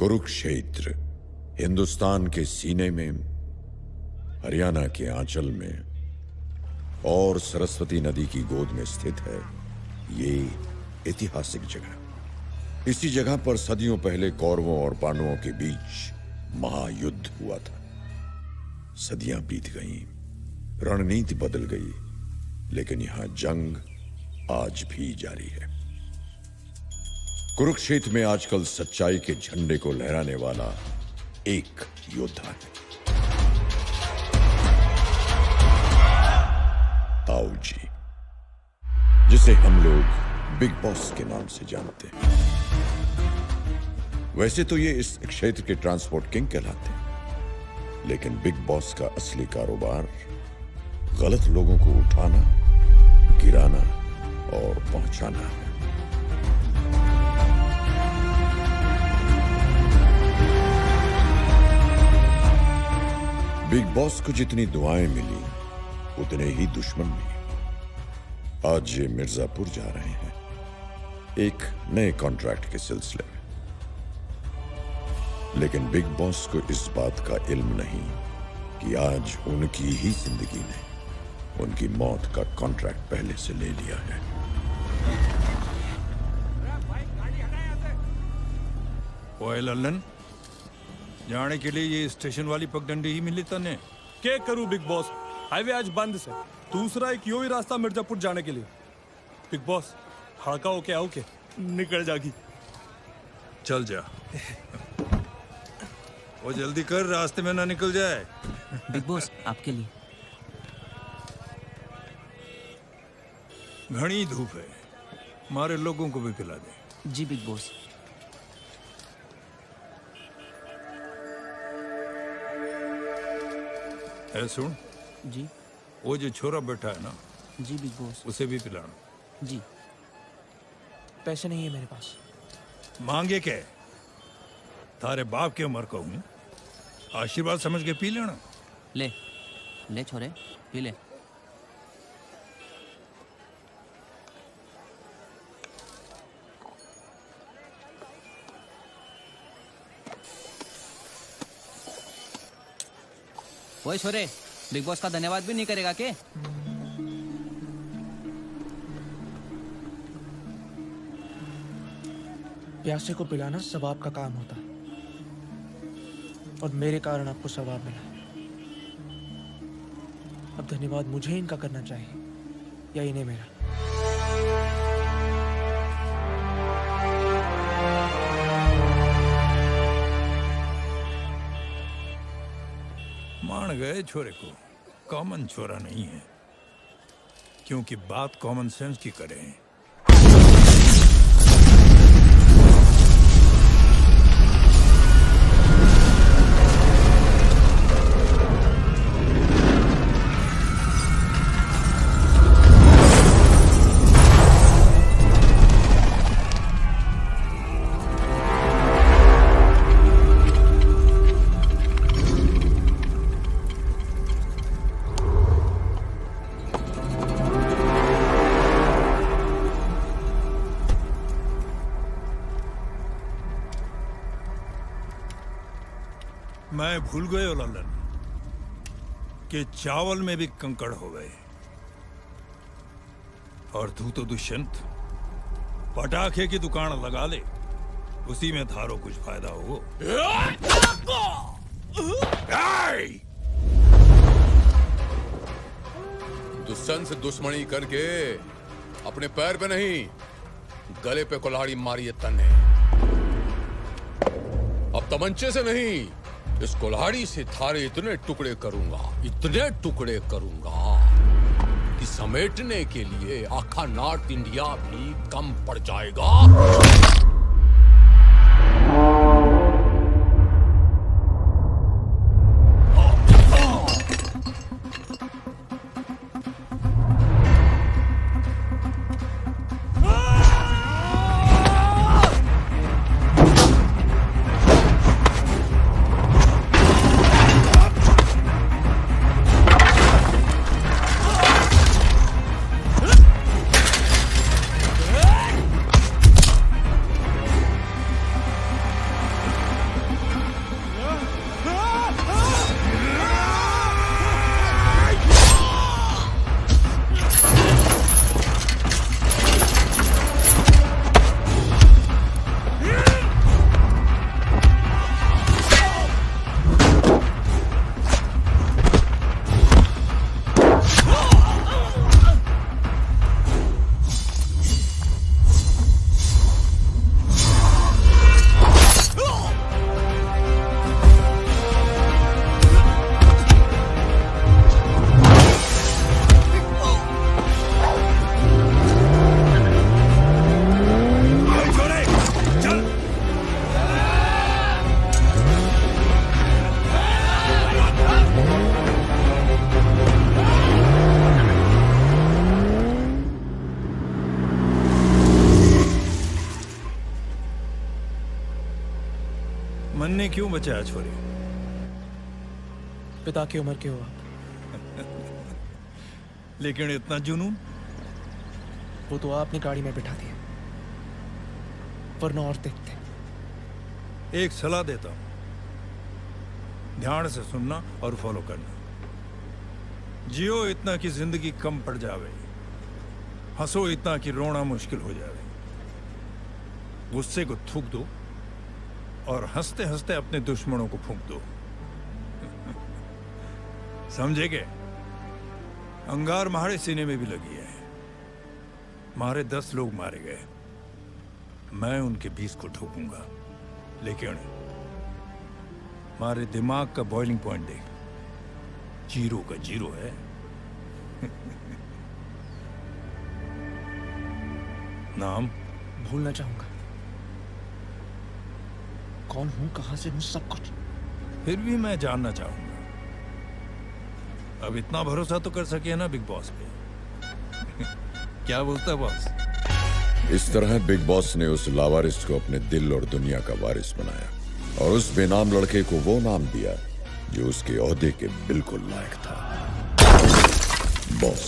कुरुक्षेत्र हिंदुस्तान के सीने में, हरियाणा के आंचल में और सरस्वती नदी की गोद में स्थित है ये ऐतिहासिक जगह। इसी जगह पर सदियों पहले कौरवों और पांडवों के बीच महायुद्ध हुआ था। सदियां बीत गईं, रणनीति बदल गई, लेकिन यहां जंग आज भी जारी है। कुरुक्षेत्र में आजकल सच्चाई के झंडे को लहराने वाला एक योद्धा है, ताऊ जी, जिसे हम लोग बिग बॉस के नाम से जानते हैं। वैसे तो ये इस क्षेत्र के ट्रांसपोर्ट किंग कहलाते हैं, लेकिन बिग बॉस का असली कारोबार गलत लोगों को उठाना, गिराना और पहुंचाना है। बिग बॉस को जितनी दुआएं मिली उतने ही दुश्मन भी। आज ये मिर्जापुर जा रहे हैं एक नए कॉन्ट्रैक्ट के सिलसिले में, लेकिन बिग बॉस को इस बात का इल्म नहीं कि आज उनकी ही जिंदगी ने उनकी मौत का कॉन्ट्रैक्ट पहले से ले लिया है। ओए लल्लन, जाने के लिए ये स्टेशन वाली पगडंडी ही मिली तने। क्या करूं बिग बॉस, हाईवे आज बंद से। दूसरा एक यो ही रास्ता मिर्जापुर जाने के लिए। बिग बॉस हड़का होके आओ के निकल जागी। चल जा। वो जल्दी कर, रास्ते में ना निकल जाए। बिग बॉस आपके लिए। घनी धूप है, हमारे लोगों को भी पिला दे। जी बिग बॉस। ऐ सुन जी। वो जो छोरा बैठा है ना, जी बिग बॉस। उसे भी पिलाना। जी। पैसे नहीं है मेरे पास। मांगे क्या? थारे बाप की उम्र का हूं, आशीर्वाद समझ के पी लेना। ले ले छोरे, पी ले। ओए छोरे, बिग बॉस का धन्यवाद भी नहीं करेगा के? प्यासे को पिलाना सवाब का काम होता है, और मेरे कारण आपको सवाब मिला। अब धन्यवाद मुझे इनका करना चाहिए या इन्हें मेरा? मान गए छोरे को, कॉमन छोरा नहीं है, क्योंकि बात कॉमन सेंस की करें। मैं भूल गए लल्लन कि चावल में भी कंकड़ हो गए, और तू तो दुष्यंत पटाखे की दुकान लगा ले, उसी में थारो कुछ फायदा हो। दुष्यंत से दुश्मनी करके अपने पैर पे नहीं, गले पे कुल्हाड़ी मारी है तन्ने। अब तमंचे से नहीं, इस कुल्हाड़ी से थारे इतने टुकड़े करूंगा कि समेटने के लिए आखा नॉर्थ इंडिया भी कम पड़ जाएगा। मन्ने क्यों बचाया छोरे? पिता की उम्र के हो आप। लेकिन इतना जुनून? वो तो आपने गाड़ी में बिठा दिया, वरना और देखते। एक सलाह देता हूं, ध्यान से सुनना और फॉलो करना। जियो इतना कि जिंदगी कम पड़ जावे, हंसो इतना कि रोना मुश्किल हो जावे। गुस्से को थूक दो और हंसते हंसते अपने दुश्मनों को फूंक दो। समझे के? अंगार मारे सीने में भी लगी है। मारे 10 लोग मारे गए, मैं उनके 20 को ठोकूंगा। लेकिन मारे दिमाग का बॉइलिंग पॉइंट देख, 0 का 0 है। नाम भूलना चाहूंगा। कौन हूं, कहां से हूं, सब कुछ। फिर भी मैं जानना चाहूंगा। अब इतना भरोसा तो कर सके ना बिग बॉस पे? क्या बोलता है बॉस? इस तरह बिग बॉस ने उस लावारिस को अपने दिल और दुनिया का वारिस बनाया और उस बेनाम लड़के को वो नाम दिया जो उसके ओहदे के बिल्कुल लायक था, बॉस।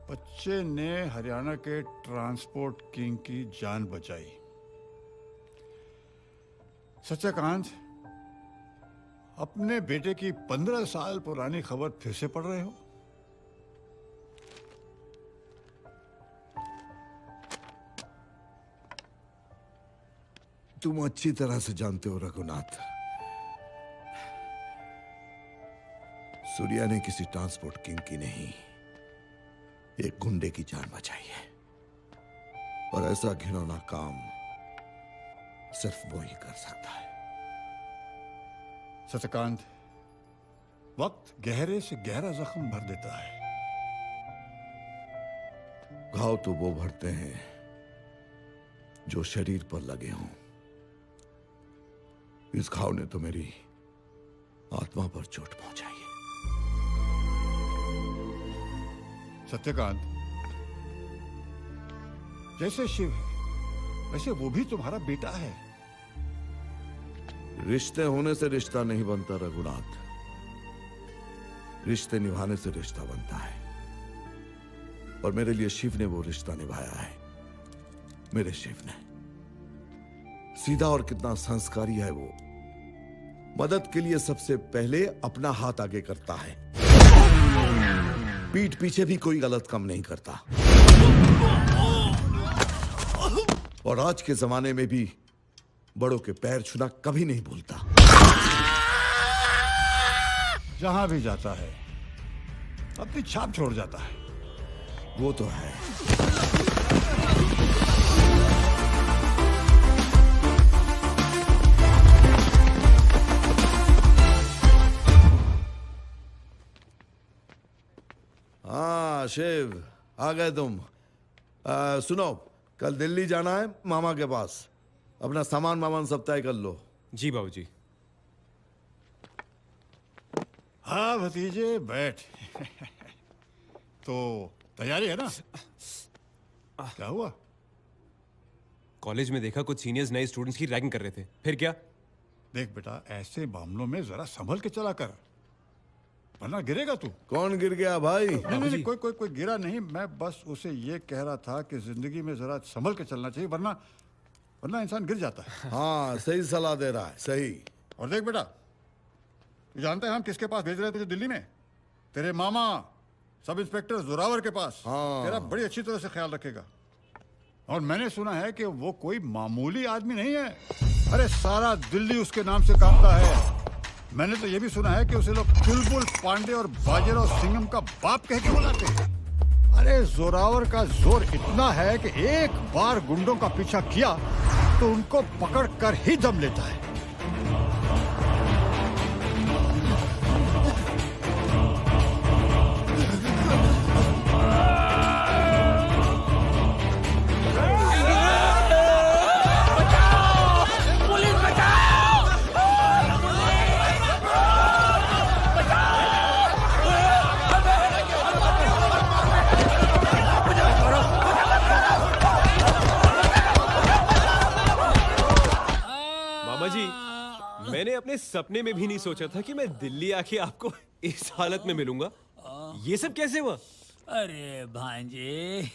बच्चे ने हरियाणा के ट्रांसपोर्ट किंग की जान बचाई। सत्यकांत, अपने बेटे की 15 साल पुरानी खबर फिर से पढ़ रहे हो? तुम अच्छी तरह से जानते हो रघुनाथ, सूर्या ने किसी ट्रांसपोर्ट किंग की नहीं, एक गुंडे की जान बचाई है। और ऐसा घिनौना काम सिर्फ वो ही कर सकता है। सत्यकांत, वक्त गहरे से गहरा जख्म भर देता है। घाव तो वो भरते हैं जो शरीर पर लगे हों। इस घाव ने तो मेरी आत्मा पर चोट पहुंचाई है। सत्यकांत, जैसे शिव है वैसे वो भी तुम्हारा बेटा है। रिश्ते होने से रिश्ता नहीं बनता रघुनाथ, रिश्ते निभाने से रिश्ता बनता है। और मेरे लिए शिव ने वो रिश्ता निभाया है। मेरे शिव ने सीधा और कितना संस्कारी है वो। मदद के लिए सबसे पहले अपना हाथ आगे करता है, पीठ पीछे भी कोई गलत काम नहीं करता। और आज के जमाने में भी बड़ों के पैर छूना कभी नहीं भूलता। जहां भी जाता है अपनी छाप छोड़ जाता है। वो तो है। हाँ शिव, आ गए तुम। सुनो, कल दिल्ली जाना है मामा के पास। अपना सामान वामान सब तय कर लो। जी बाबूजी। हाँ भतीजे, बैठ। तो तैयारी है ना? क्या हुआ? कॉलेज में देखा कुछ सीनियर्स नए स्टूडेंट्स की रैगिंग कर रहे थे। फिर क्या? देख बेटा, ऐसे मामलों में जरा संभल के चला कर, वरना गिरेगा तू। कौन गिर गया भाई? नहीं, कोई गिरा नहीं। मैं बस उसे ये कह रहा था कि जिंदगी में जरा संभल के चलना चाहिए, वरना इंसान गिर जाता है। हाँ, सही सलाह दे रहा है, सही। और देख बेटा, तू जानते हैं हम किसके पास भेज रहे हैं तुझे दिल्ली में? तेरे मामा सब इंस्पेक्टर जोरावर के पास। हाँ। तेरा बड़ी अच्छी तरह से ख्याल रखेगा। और मैंने सुना है कि वो कोई मामूली आदमी नहीं है। अरे सारा दिल्ली उसके नाम से कांपता है। मैंने तो ये भी सुना है कि उसे लोग चुलबुल पांडे और बाजीराव सिंघम का बाप कह के बुलाते हैं। अरे जोरावर का जोर इतना है कि एक बार गुंडों का पीछा किया तो उनको पकड़ कर ही दम लेता है। सपने में भी नहीं सोचा था कि मैं दिल्ली आके आपको इस हालत में मिलूंगा। ये सब कैसे हुआ? अरे भांजे,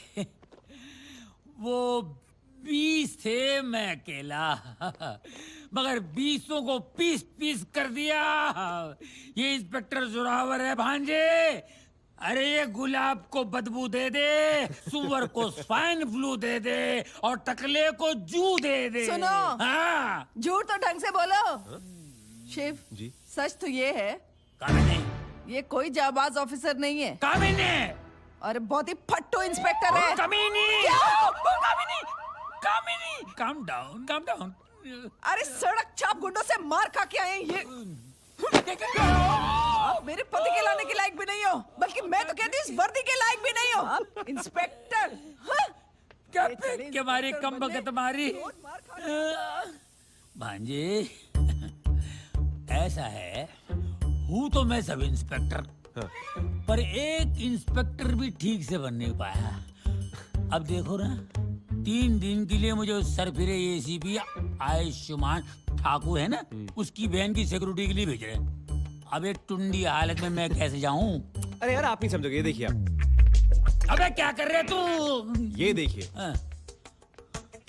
वो 20 थे, मैं अकेला, मगर 20 को पीस पीस कर दिया। ये इंस्पेक्टर जोरावर है भांजे। अरे ये गुलाब को बदबू दे दे, सुअर को स्वाइन फ्लू दे दे और टकले को जू दे दे। सुनो, हाँ, झूठ तो ढंग से बोलो। शिव जी? सच तो ये है, कामिनी, ये कोई जाबाज ऑफिसर नहीं है। कामिनी, और बहुत ही फट्टू इंस्पेक्टर है। कामिनी, क्या? कामिनी, कामिनी, काम डाउन, काम डाउन। अरे सड़क चाप गुंडों से मार खा के आए हैं ये। मेरे पति के लाने के लायक भी नहीं हो, बल्कि मैं तो कहती हूँ इस वर्दी के लायक भी नहीं हो। इंस्पेक्टर क्या फेंक के मारी, कम बकत मारी। भांजे, ऐसा है, हूँ तो मैं सब इंस्पेक्टर, पर एक इंस्पेक्टर भी ठीक से बन नहीं पाया। अब देखो ना, 3 दिन के लिए मुझे उस सरफिरे एसीपी आयुष्मान ठाकुर है ना, उसकी बहन की सिक्योरिटी के लिए भेज रहे हैं। अब एक टुंडी हालत में मैं कैसे जाऊं? अरे यार, आप नहीं समझोगे। ये देखिए आप। अबे क्या कर रहे तू? ये देखिए, हाँ।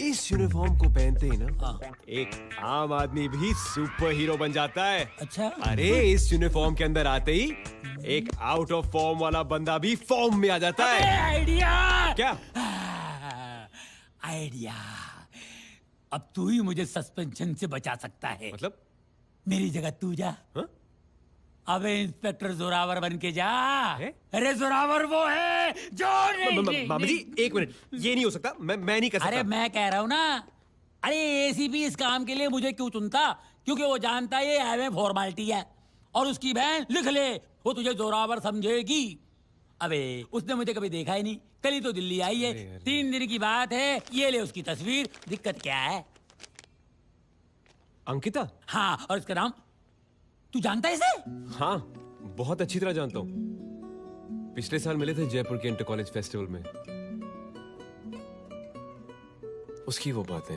इस यूनिफॉर्म को पहनते ही ना एक आम आदमी भी सुपर हीरो बन जाता है। अच्छा? अरे इस यूनिफॉर्म के अंदर आते ही एक आउट ऑफ फॉर्म वाला बंदा भी फॉर्म में आ जाता है। आइडिया! क्या? आइडिया! अब तू ही मुझे सस्पेंशन से बचा सकता है। मतलब? मेरी जगह तू जा। हाँ? अबे इंस्पेक्टर जोरावर बन के जा। है? अरे जोरावर वो है जो नहीं, मामा जी, एक मिनट, ये नहीं हो सकता। मैं नहीं कर सकता। अरे मैं कह रहा हूँ ना, अरे एसीपी इस काम के लिए मुझे क्यों चुनता? क्योंकि वो जानता है ये एवं फॉर्मेलिटी है, और उसकी बहन लिख ले, वो तुझे जोरावर समझेगी। अबे उसने मुझे कभी देखा ही नहीं, कल ही तो दिल्ली आई है, 3 दिन की बात है। ये ले उसकी तस्वीर। दिक्कत क्या है? अंकिता? हाँ, और इसका नाम तू जानता है इसे? हाँ, बहुत अच्छी तरह जानता हूँ। पिछले साल मिले थे जयपुर के इंटर कॉलेज फेस्टिवल में। उसकी वो बातें